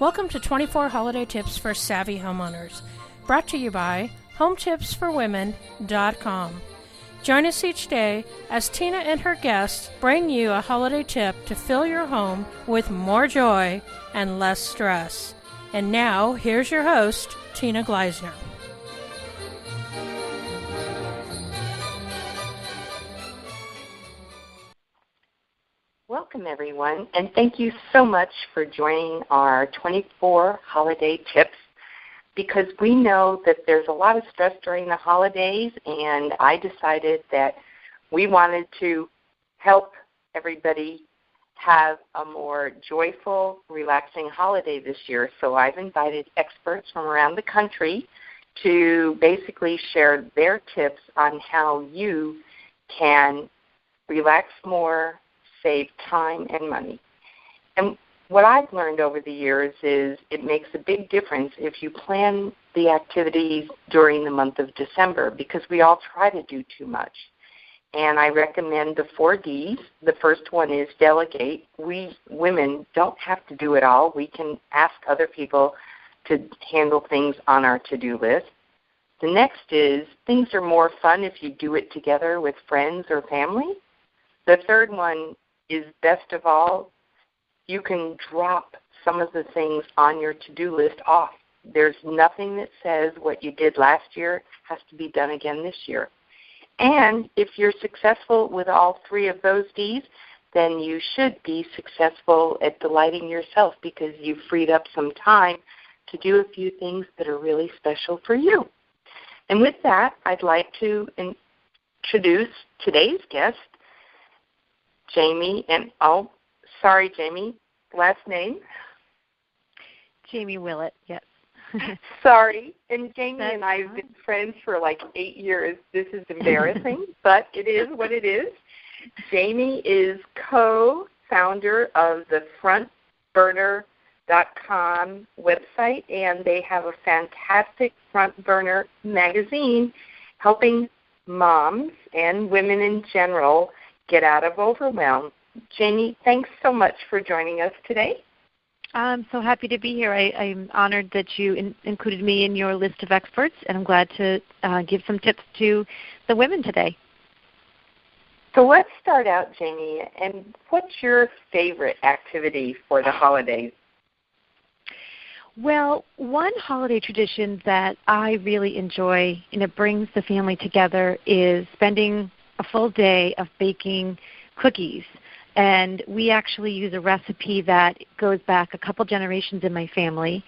Welcome to 24 Holiday Tips for Savvy Homeowners, brought to you by HomeTipsforWomen.com. Join us each day as Tina and her guests bring you a holiday tip to fill your home with more joy and less stress. And now, here's your host, Tina Gleisner. Welcome, everyone, and thank you so much for joining our 24 holiday tips, because we know that there's a lot of stress during the holidays, and I decided that we wanted to help everybody have a more joyful, relaxing holiday this year. So I've invited experts from around the country to basically share their tips on how you can relax more, save time and money. And what I've learned over the years is it makes a big difference if you plan the activities during the month of December, because we all try to do too much. And I recommend the 4 Ds. The first one is delegate. We women don't have to do it all. We can ask other people to handle things on our to-do list. The next is things are more fun if you do it together with friends or family. The third one is best of all, you can drop some of the things on your to-do list off. There's nothing that says what you did last year has to be done again this year. And if you're successful with all 3 of those Ds, then you should be successful at delighting yourself, because you've freed up some time to do a few things that are really special for you. And with that, I'd like to introduce today's guest, Jamie, and Jamie, last name? Jamie Willett, yes. Sorry, and Jamie and I have been friends for like 8 years. This is embarrassing, but it is what it is. Jamie is co-founder of the frontburner.com website, and they have a fantastic Front Burner magazine helping moms and women in general get out of overwhelm. Jamie, thanks so much for joining us today. I'm so happy to be here. I'm honored that you included me in your list of experts, and I'm glad to give some tips to the women today. So let's start out, Jamie, and what's your favorite activity for the holidays? Well, one holiday tradition that I really enjoy, and it brings the family together, is spending a full day of baking cookies. And we actually use a recipe that goes back a couple generations in my family.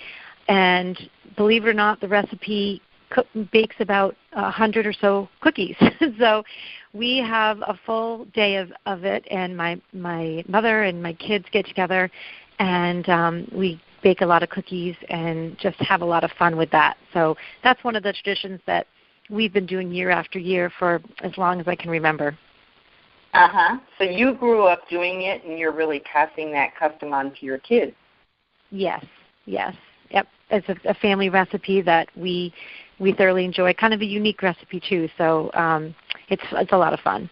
And believe it or not, the recipe bakes about 100 or so cookies. So we have a full day of it, and my mother and my kids get together, and we bake a lot of cookies and just have a lot of fun with that. So that's one of the traditions that we've been doing year after year for as long as I can remember. So you grew up doing it, and you're really passing that custom on to your kids. Yes. Yep. It's a family recipe that we thoroughly enjoy. Kind of a unique recipe too. So it's a lot of fun.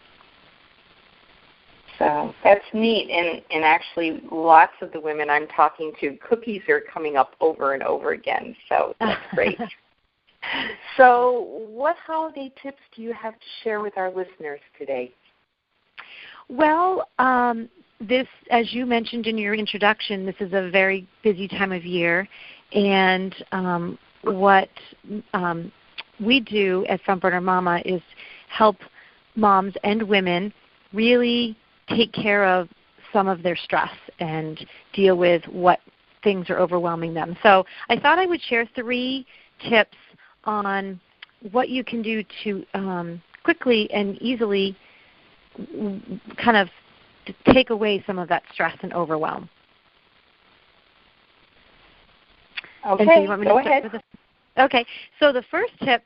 So that's neat, and actually lots of the women I'm talking to, cookies are coming up over and over again. So that's great. So what holiday tips do you have to share with our listeners today? Well, this, as you mentioned in your introduction, this is a very busy time of year, and what we do at Front Burner Mama is help moms and women really take care of some of their stress and deal with what things are overwhelming them. So I thought I would share 3 tips on what you can do to quickly and easily kind of take away some of that stress and overwhelm. Okay, so you want me go to start ahead. Okay, so the first tip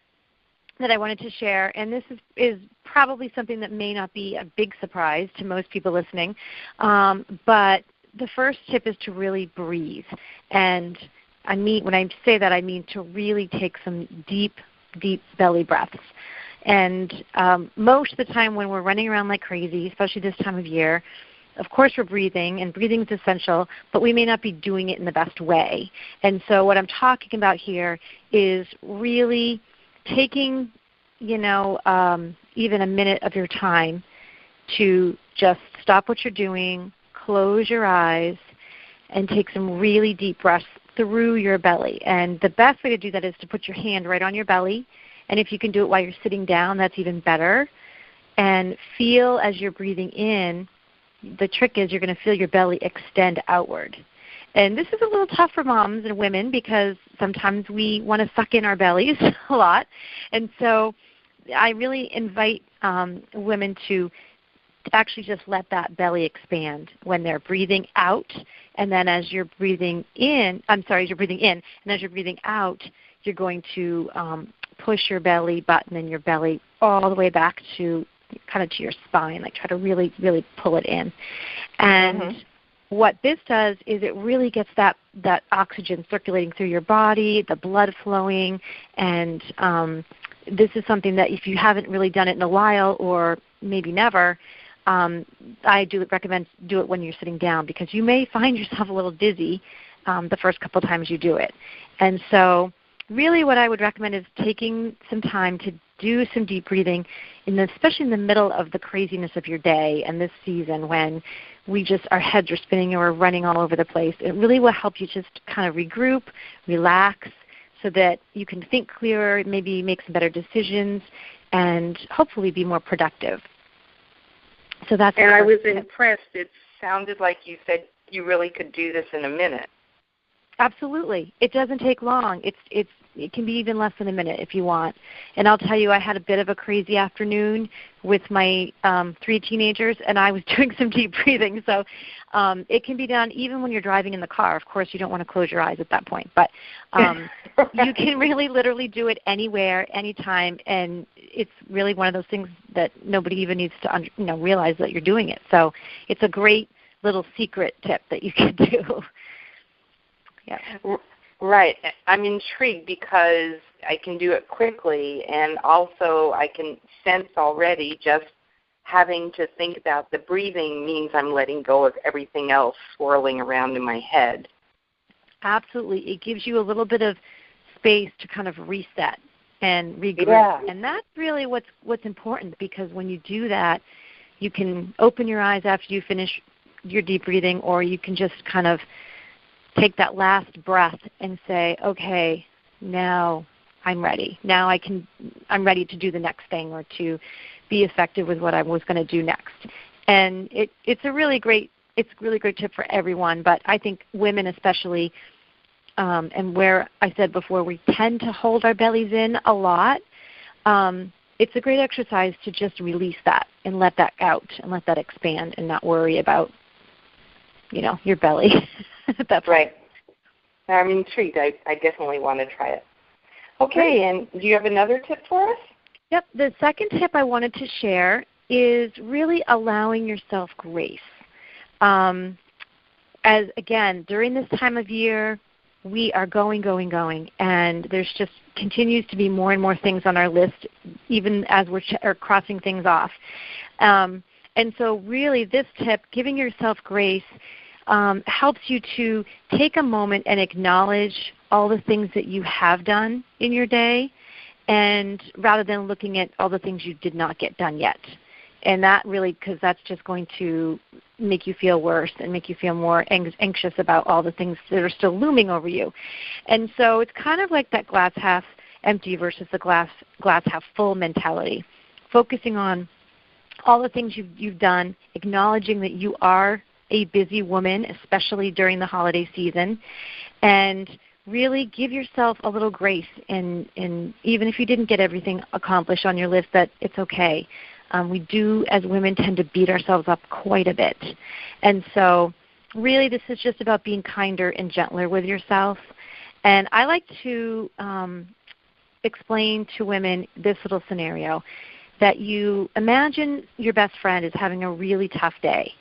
that I wanted to share, and this is probably something that may not be a big surprise to most people listening, but the first tip is to really breathe. And when I say that, I mean to really take some deep, deep belly breaths. And most of the time when we're running around like crazy, especially this time of year, of course we're breathing, and breathing is essential, but we may not be doing it in the best way. And so what I'm talking about here is really taking, even a minute of your time to just stop what you're doing, close your eyes, and take some really deep breaths through your belly. And the best way to do that is to put your hand right on your belly. And if you can do it while you're sitting down, that's even better. And feel as you're breathing in, the trick is you're going to feel your belly extend outward. And this is a little tough for moms and women because sometimes we want to suck in our bellies a lot. And so I really invite women to actually just let that belly expand when they're breathing out. And then as you're breathing in, and as you're breathing out, you're going to push your belly button and your belly all the way back to kind of to your spine, like try to really, really pull it in. And what this does is it really gets that oxygen circulating through your body, the blood flowing, and this is something that if you haven't really done it in a while or maybe never, I do recommend do it when you're sitting down because you may find yourself a little dizzy the first couple times you do it. And so really what I would recommend is taking some time to do some deep breathing, especially in the middle of the craziness of your day and this season when our heads are spinning and we're running all over the place. It really will help you just kind of regroup, relax, so that you can think clearer, maybe make some better decisions, and hopefully be more productive. So that's. And I was impressed. It sounded like you said you really could do this in a minute. Absolutely. It doesn't take long. It can be even less than a minute if you want. And I'll tell you, I had a bit of a crazy afternoon with my 3 teenagers, and I was doing some deep breathing. So it can be done even when you're driving in the car. Of course, you don't want to close your eyes at that point. But you can really literally do it anywhere, anytime, and it's really one of those things that nobody even needs to realize that you're doing it. So it's a great little secret tip that you can do. Yeah. Right. I'm intrigued because I can do it quickly, and also I can sense already just having to think about the breathing means I'm letting go of everything else swirling around in my head. Absolutely. It gives you a little bit of space to kind of reset and regroup. Yeah. And that's really what's important, because when you do that, you can open your eyes after you finish your deep breathing, or you can just kind of take that last breath and say, okay, now I'm ready. Now I'm ready to do the next thing or to be effective with what I was going to do next. And it's a really great tip for everyone, but I think women especially, and where I said before we tend to hold our bellies in a lot, it's a great exercise to just release that and let that out and let that expand and not worry about, your belly. That's right. I'm intrigued. I definitely want to try it. Okay, and do you have another tip for us? Yep. The second tip I wanted to share is really allowing yourself grace. As again, during this time of year, we are going, and there's just continues to be more and more things on our list, even as we're crossing things off. And so really this tip, giving yourself grace, helps you to take a moment and acknowledge all the things that you have done in your day, and rather than looking at all the things you did not get done yet. And that really, because that's just going to make you feel worse and make you feel more anxious about all the things that are still looming over you. And so it's kind of like that glass half empty versus the glass half full mentality, focusing on all the things you've done, acknowledging that you are a busy woman, especially during the holiday season, and really give yourself a little grace. And even if you didn't get everything accomplished on your list, that it's okay. We do, as women, tend to beat ourselves up quite a bit. And so really this is just about being kinder and gentler with yourself. And I like to explain to women this little scenario, that you imagine your best friend is having a really tough day,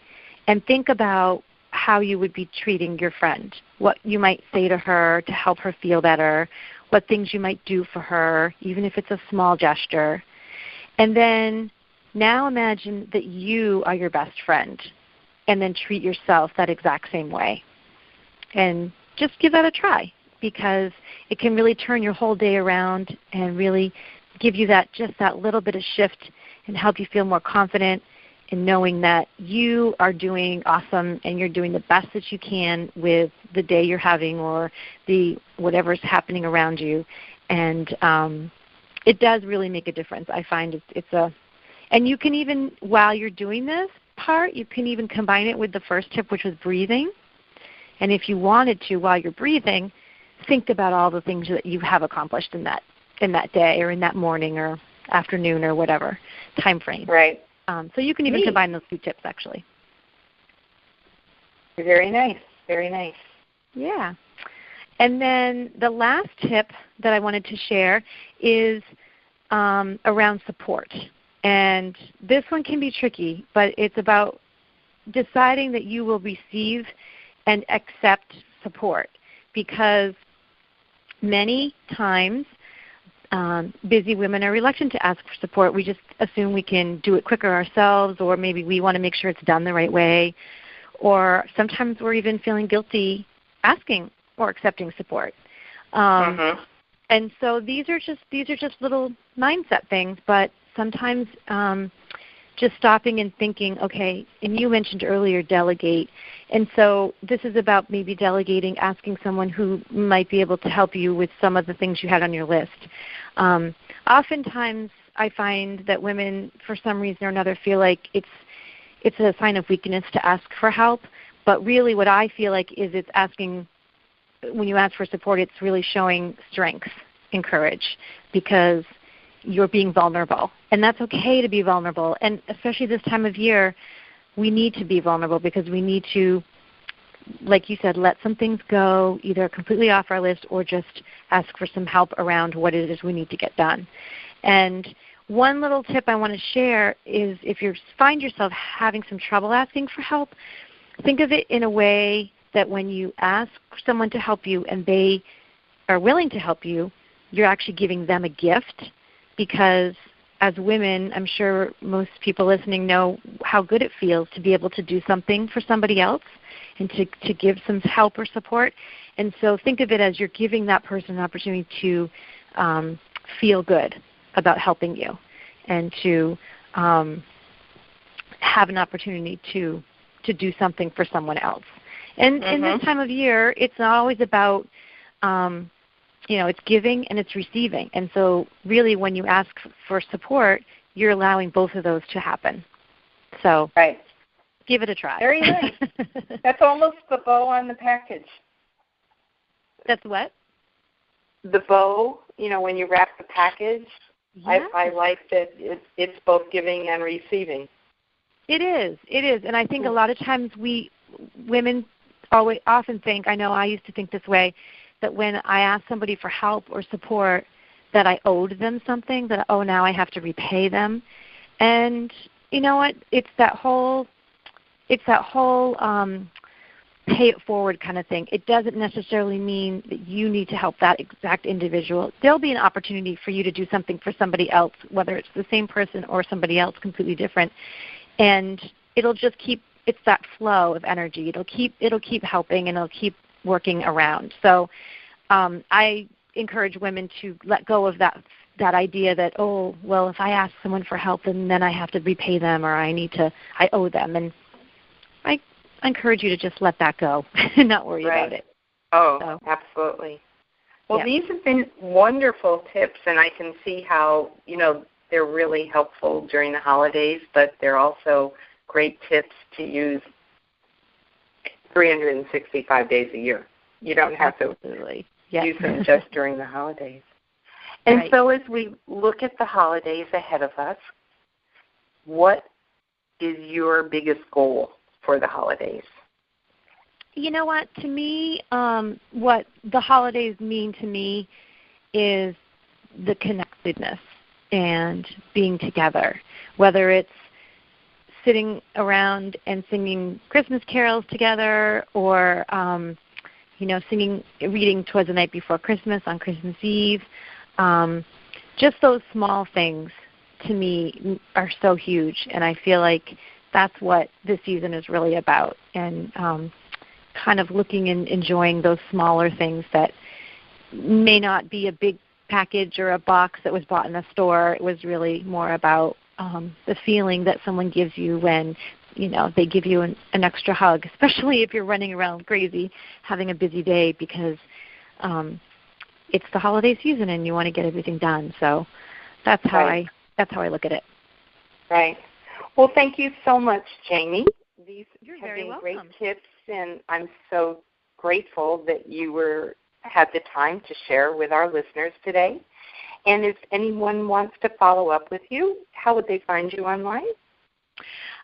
and think about how you would be treating your friend, what you might say to her to help her feel better, what things you might do for her, even if it's a small gesture. And then now imagine that you are your best friend, and then treat yourself that exact same way. And just give that a try, because it can really turn your whole day around and really give you that little bit of shift and help you feel more confident in knowing that you are doing awesome and you're doing the best that you can with the day you're having or the whatever's happening around you. And it does really make a difference. I find and you can even, while you're doing this part, you can even combine it with the first tip, which was breathing. And if you wanted to, while you're breathing, think about all the things that you have accomplished in that day or in that morning or afternoon or whatever time frame. Right. So you can even combine those two tips, actually. Very nice. Very nice. Yeah. And then the last tip that I wanted to share is around support. And this one can be tricky, but it's about deciding that you will receive and accept support, because many times busy women are reluctant to ask for support. We just assume we can do it quicker ourselves, or maybe we want to make sure it's done the right way, or sometimes we're even feeling guilty asking or accepting support. And so these are just little mindset things, but sometimes just stopping and thinking, okay, and you mentioned earlier delegate, and so this is about maybe delegating, asking someone who might be able to help you with some of the things you had on your list. Oftentimes I find that women, for some reason or another, feel like it's a sign of weakness to ask for help, but really what I feel like is it's asking, when you ask for support, it's really showing strength and courage, because you're being vulnerable. And that's okay to be vulnerable. And especially this time of year, we need to be vulnerable, because we need to, like you said, let some things go, either completely off our list or just ask for some help around what it is we need to get done. And one little tip I want to share is, if you find yourself having some trouble asking for help, think of it in a way that when you ask someone to help you and they are willing to help you, you're actually giving them a gift. Because as women, I'm sure most people listening know how good it feels to be able to do something for somebody else and to give some help or support. And so think of it as you're giving that person an opportunity to feel good about helping you, and to have an opportunity to do something for someone else. And in this time of year, it's not always about it's giving and it's receiving. And so really when you ask for support, you're allowing both of those to happen. So give it a try. Very nice. That's almost the bow on the package. That's what? The bow, when you wrap the package, yeah. I like that it's both giving and receiving. It is. And I think a lot of times women often think, I know I used to think this way, that when I ask somebody for help or support, that I owed them something, that, now I have to repay them. And you know what? It's that whole pay it forward kind of thing. It doesn't necessarily mean that you need to help that exact individual. There'll be an opportunity for you to do something for somebody else, whether it's the same person or somebody else completely different. And it'll just it's that flow of energy. It'll keep helping, and it'll keep working around. So I encourage women to let go of that idea that, if I ask someone for help, then I have to repay them, or I owe them. And I encourage you to just let that go and not worry about it. Oh, absolutely. Well, these have been wonderful tips, and I can see how, they're really helpful during the holidays, but they're also great tips to use 365 days a year. You don't have to use them just during the holidays. And so as we look at the holidays ahead of us, what is your biggest goal for the holidays? You know what? To me, what the holidays mean to me is the connectedness and being together, whether it's sitting around and singing Christmas carols together, or reading Twas the Night Before Christmas on Christmas Eve. Just those small things to me are so huge, and I feel like that's what this season is really about, and kind of looking and enjoying those smaller things that may not be a big package or a box that was bought in a store. It was really more about the feeling that someone gives you when, they give you an extra hug, especially if you're running around crazy, having a busy day, because it's the holiday season and you want to get everything done. So that's how I look at it. Right. Well, thank you so much, Jamie. These You're have very been welcome. great tips, and I'm so grateful that you had the time to share with our listeners today. And if anyone wants to follow up with you, how would they find you online?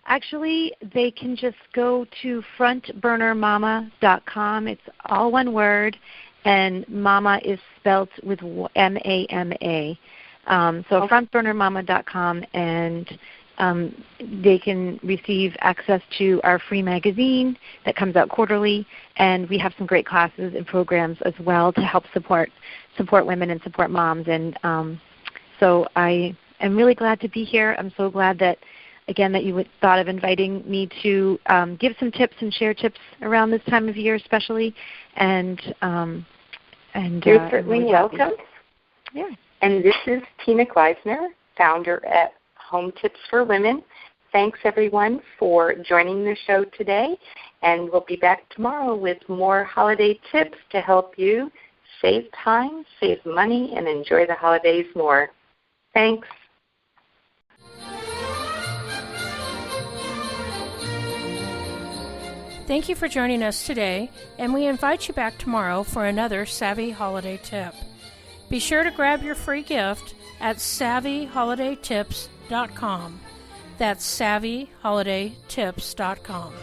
Actually, they can just go to frontburnermama.com. It's all one word, and mama is spelled with M-A-M-A. So frontburnermama.com, and they can receive access to our free magazine that comes out quarterly, and we have some great classes and programs as well to help support women and support moms. And so I am really glad to be here. I'm so glad that you thought of inviting me to give some tips and share tips around this time of year especially. And you're certainly really welcome. Yeah. And this is Tina Gleisner, founder at Home Tips for Women. Thanks, everyone, for joining the show today. And we'll be back tomorrow with more holiday tips to help you save time, save money, and enjoy the holidays more. Thanks. Thank you for joining us today, and we invite you back tomorrow for another Savvy Holiday Tip. Be sure to grab your free gift at SavvyHolidayTips.com. That's SavvyHolidayTips.com.